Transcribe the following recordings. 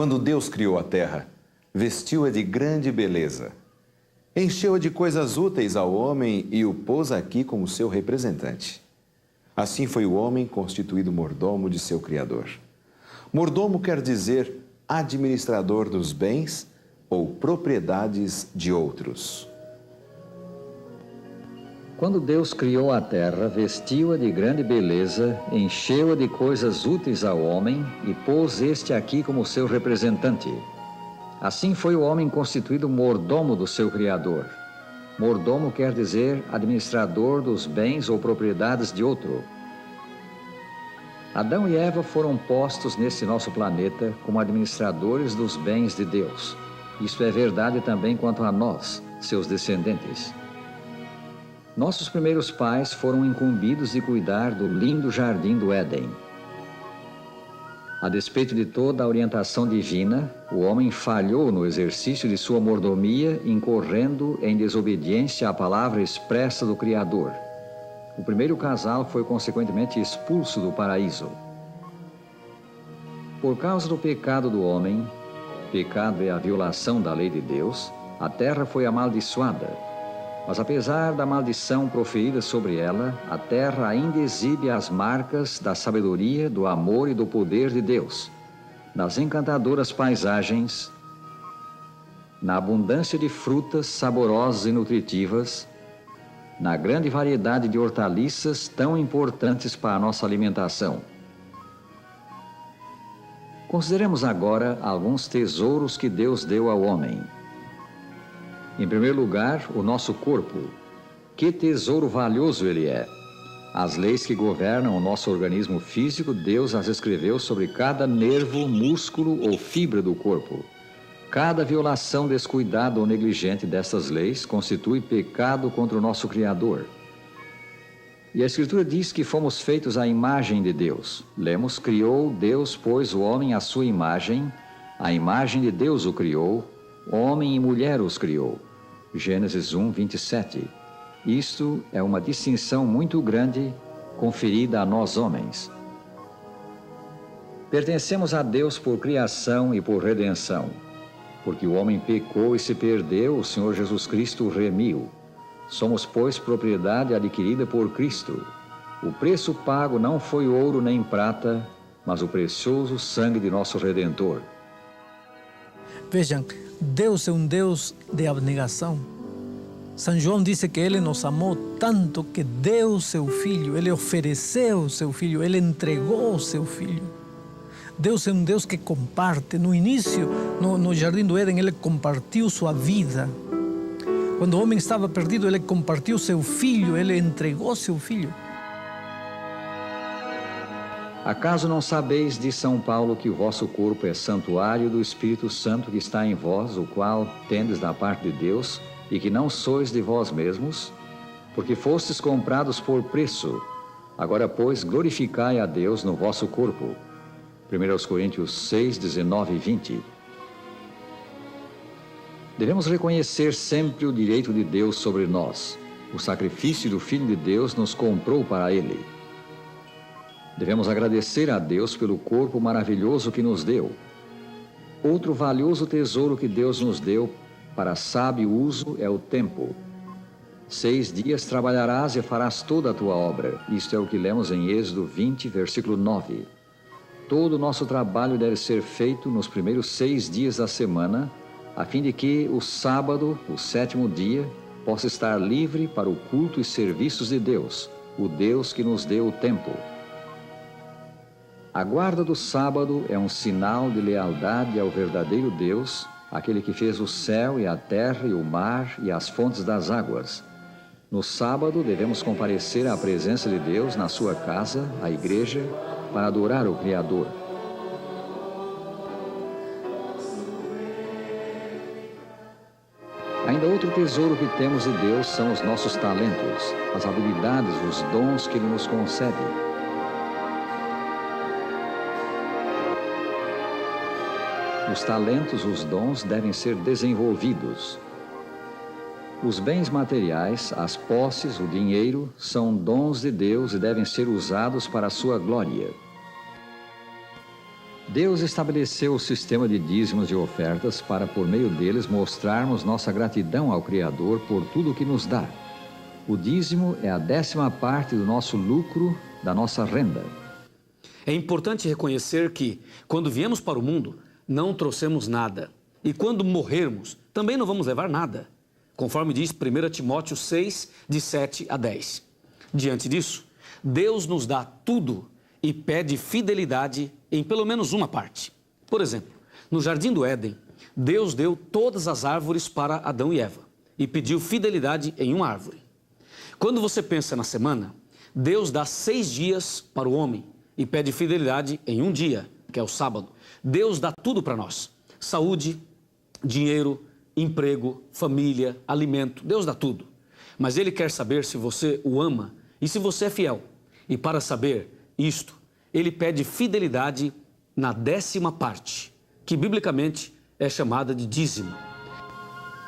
Quando Deus criou a terra, vestiu-a de grande beleza. Encheu-a de coisas úteis ao homem e o pôs aqui como seu representante. Assim foi o homem constituído mordomo de seu Criador. Mordomo quer dizer administrador dos bens ou propriedades de outros. Quando Deus criou a terra, vestiu-a de grande beleza, encheu-a de coisas úteis ao homem e pôs este aqui como seu representante. Assim foi o homem constituído mordomo do seu Criador. Mordomo quer dizer administrador dos bens ou propriedades de outro. Adão e Eva foram postos nesse nosso planeta como administradores dos bens de Deus. Isso é verdade também quanto a nós, seus descendentes. Nossos primeiros pais foram incumbidos de cuidar do lindo jardim do Éden. A despeito de toda a orientação divina, o homem falhou no exercício de sua mordomia, incorrendo em desobediência à palavra expressa do Criador. O primeiro casal foi consequentemente expulso do paraíso. Por causa do pecado do homem, pecado é a violação da lei de Deus, a terra foi amaldiçoada. Mas apesar da maldição proferida sobre ela, a terra ainda exibe as marcas da sabedoria, do amor e do poder de Deus. Nas encantadoras paisagens, na abundância de frutas saborosas e nutritivas, na grande variedade de hortaliças tão importantes para a nossa alimentação. Consideremos agora alguns tesouros que Deus deu ao homem. Em primeiro lugar, o nosso corpo. Que tesouro valioso ele é! As leis que governam o nosso organismo físico, Deus as escreveu sobre cada nervo, músculo ou fibra do corpo. Cada violação descuidada ou negligente dessas leis constitui pecado contra o nosso Criador. E a Escritura diz que fomos feitos à imagem de Deus. Lemos: criou Deus, pois, o homem à sua imagem, a imagem de Deus o criou, homem e mulher os criou. Gênesis 1, 27. Isto é uma distinção muito grande conferida a nós homens. Pertencemos a Deus por criação e por redenção. Porque o homem pecou e se perdeu, o Senhor Jesus Cristo o remiu. Somos, pois, propriedade adquirida por Cristo. O preço pago não foi ouro nem prata, mas o precioso sangue de nosso Redentor. Vejam, Deus é um Deus de abnegação. São João disse que Ele nos amou tanto que deu seu Filho, Ele ofereceu seu Filho, Ele entregou seu Filho. Deus é um Deus que comparte. No início, no Jardim do Éden, Ele compartiu sua vida. Quando o homem estava perdido, Ele compartiu seu Filho, Ele entregou seu Filho. Acaso não sabeis, diz São Paulo, que o vosso corpo é santuário do Espírito Santo que está em vós, o qual tendes da parte de Deus, e que não sois de vós mesmos, porque fostes comprados por preço. Agora, pois, glorificai a Deus no vosso corpo. 1 Coríntios 6, 19 e 20. Devemos reconhecer sempre o direito de Deus sobre nós. O sacrifício do Filho de Deus nos comprou para Ele. Devemos agradecer a Deus pelo corpo maravilhoso que nos deu. Outro valioso tesouro que Deus nos deu para sábio uso é o tempo. 6 dias trabalharás e farás toda a tua obra. Isto é o que lemos em Êxodo 20, versículo 9. Todo o nosso trabalho deve ser feito nos primeiros 6 dias da semana, a fim de que o sábado, o 7º dia, possa estar livre para o culto e serviços de Deus, o Deus que nos deu o tempo. A guarda do sábado é um sinal de lealdade ao verdadeiro Deus, aquele que fez o céu e a terra e o mar e as fontes das águas. No sábado devemos comparecer à presença de Deus na sua casa, a igreja, para adorar o Criador. Ainda outro tesouro que temos de Deus são os nossos talentos, as habilidades, os dons que Ele nos concede. Os talentos, os dons devem ser desenvolvidos. Os bens materiais, as posses, o dinheiro, são dons de Deus e devem ser usados para a sua glória. Deus estabeleceu o sistema de dízimos e ofertas para, por meio deles, mostrarmos nossa gratidão ao Criador por tudo o que nos dá. O dízimo é a 10ª parte do nosso lucro, da nossa renda. É importante reconhecer que, quando viemos para o mundo, não trouxemos nada. E quando morrermos, também não vamos levar nada. Conforme diz 1 Timóteo 6, de 7 a 10. Diante disso, Deus nos dá tudo e pede fidelidade em pelo menos uma parte. Por exemplo, no Jardim do Éden, Deus deu todas as árvores para Adão e Eva e pediu fidelidade em uma árvore. Quando você pensa na semana, Deus dá 6 dias para o homem e pede fidelidade em um dia, que é o sábado. Deus dá tudo para nós: saúde, dinheiro, emprego, família, alimento. Deus dá tudo. Mas Ele quer saber se você o ama e se você é fiel. E para saber isto, Ele pede fidelidade na 10ª parte, que biblicamente é chamada de dízimo.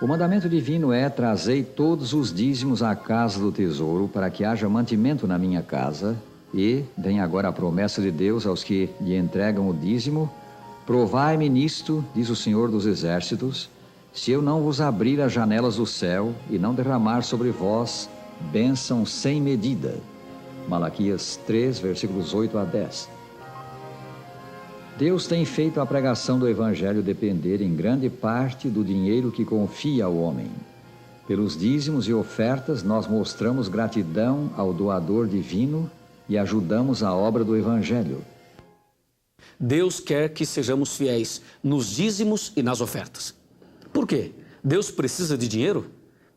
O mandamento divino é: trazei todos os dízimos à casa do tesouro, para que haja mantimento na minha casa. E vem agora a promessa de Deus aos que lhe entregam o dízimo: provai-me nisto, diz o Senhor dos Exércitos, se eu não vos abrir as janelas do céu e não derramar sobre vós bênção sem medida. Malaquias 3, versículos 8 a 10. Deus tem feito a pregação do Evangelho depender em grande parte do dinheiro que confia ao homem. Pelos dízimos e ofertas, nós mostramos gratidão ao doador divino e ajudamos a obra do Evangelho. Deus quer que sejamos fiéis nos dízimos e nas ofertas. Por quê? Deus precisa de dinheiro?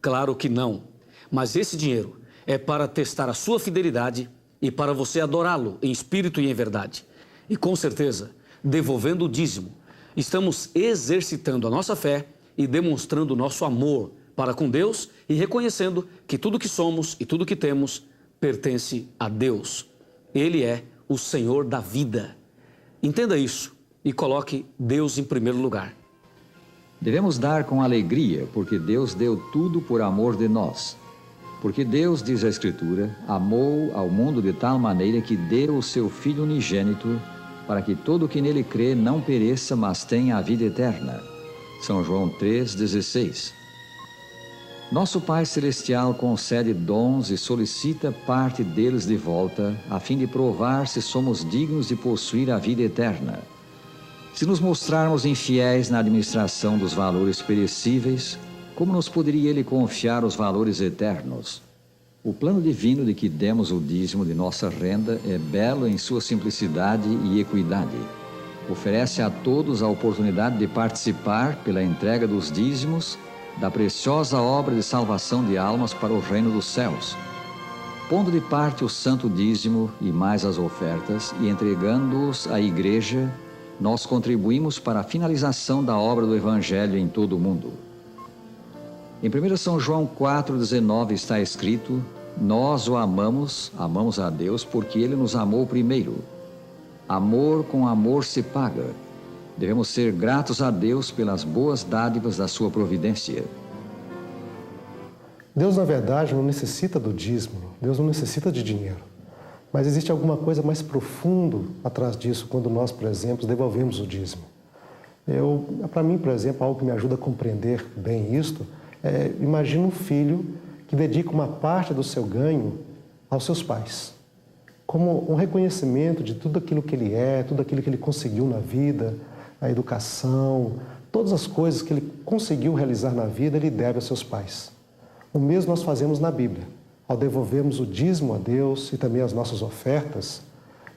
Claro que não. Mas esse dinheiro é para testar a sua fidelidade e para você adorá-lo em espírito e em verdade. E com certeza, devolvendo o dízimo, estamos exercitando a nossa fé e demonstrando o nosso amor para com Deus e reconhecendo que tudo que somos e tudo que temos pertence a Deus. Ele é o Senhor da vida. Entenda isso e coloque Deus em primeiro lugar. Devemos dar com alegria, porque Deus deu tudo por amor de nós. Porque Deus, diz a Escritura, amou ao mundo de tal maneira que deu o seu Filho unigênito, para que todo o que nele crê não pereça, mas tenha a vida eterna. São João 3,16. Nosso Pai Celestial concede dons e solicita parte deles de volta, a fim de provar se somos dignos de possuir a vida eterna. Se nos mostrarmos infiéis na administração dos valores perecíveis, como nos poderia Ele confiar os valores eternos? O plano divino de que demos o dízimo de nossa renda é belo em sua simplicidade e equidade. Oferece a todos a oportunidade de participar, pela entrega dos dízimos, da preciosa obra de salvação de almas para o reino dos céus. Pondo de parte o santo dízimo e mais as ofertas e entregando-os à igreja, nós contribuímos para a finalização da obra do Evangelho em todo o mundo. Em 1 São João 4,19 está escrito: nós o amamos, amamos a Deus, porque Ele nos amou primeiro. Amor com amor se paga. Devemos ser gratos a Deus pelas boas dádivas da sua providência. Deus, na verdade, não necessita do dízimo, Deus não necessita de dinheiro. Mas existe alguma coisa mais profundo atrás disso quando nós, por exemplo, devolvemos o dízimo. Para mim, por exemplo, algo que me ajuda a compreender bem isto imagina um filho que dedica uma parte do seu ganho aos seus pais, como um reconhecimento de tudo aquilo que ele é, tudo aquilo que ele conseguiu na vida, a educação, todas as coisas que ele conseguiu realizar na vida, ele deve aos seus pais. O mesmo nós fazemos na Bíblia. Ao devolvermos o dízimo a Deus e também as nossas ofertas,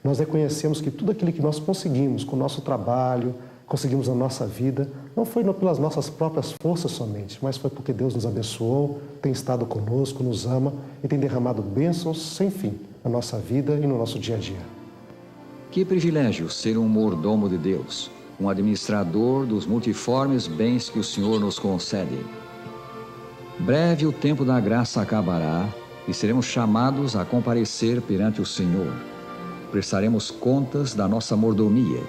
nós reconhecemos que tudo aquilo que nós conseguimos com o nosso trabalho, conseguimos na nossa vida, não foi pelas nossas próprias forças somente, mas foi porque Deus nos abençoou, tem estado conosco, nos ama e tem derramado bênçãos sem fim na nossa vida e no nosso dia a dia. Que privilégio ser um mordomo de Deus, um administrador dos multiformes bens que o Senhor nos concede. Breve o tempo da graça acabará e seremos chamados a comparecer perante o Senhor. Prestaremos contas da nossa mordomia.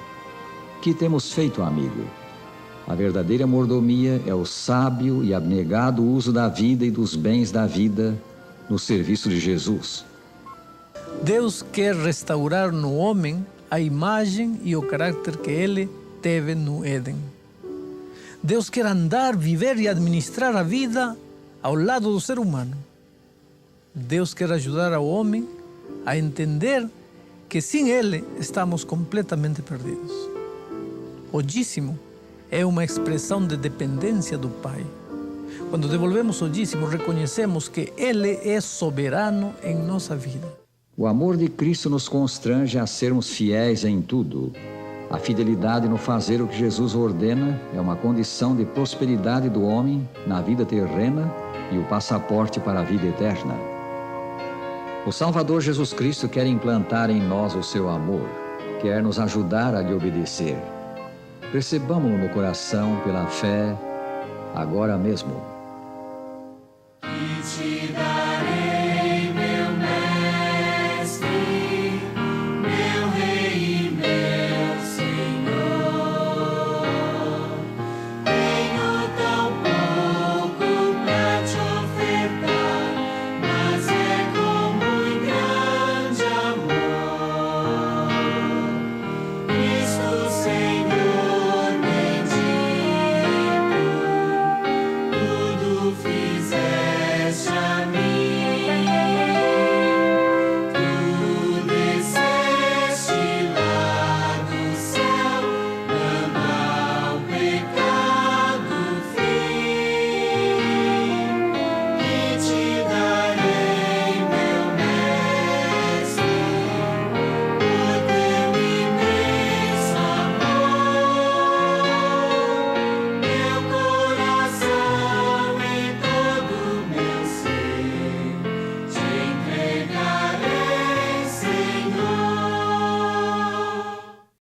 Que temos feito, amigo? A verdadeira mordomia é o sábio e abnegado uso da vida e dos bens da vida no serviço de Jesus. Deus quer restaurar no homem a imagem e o caráter que Ele teve no Éden. Deus quer andar, viver e administrar a vida ao lado do ser humano. Deus quer ajudar ao homem a entender que sem Ele estamos completamente perdidos. O dízimo é uma expressão de dependência do Pai. Quando devolvemos o dízimo, reconhecemos que Ele é soberano em nossa vida. O amor de Cristo nos constrange a sermos fiéis em tudo. A fidelidade no fazer o que Jesus ordena é uma condição de prosperidade do homem na vida terrena e o passaporte para a vida eterna. O Salvador Jesus Cristo quer implantar em nós o seu amor, quer nos ajudar a lhe obedecer. Recebamo-lo no coração pela fé, agora mesmo.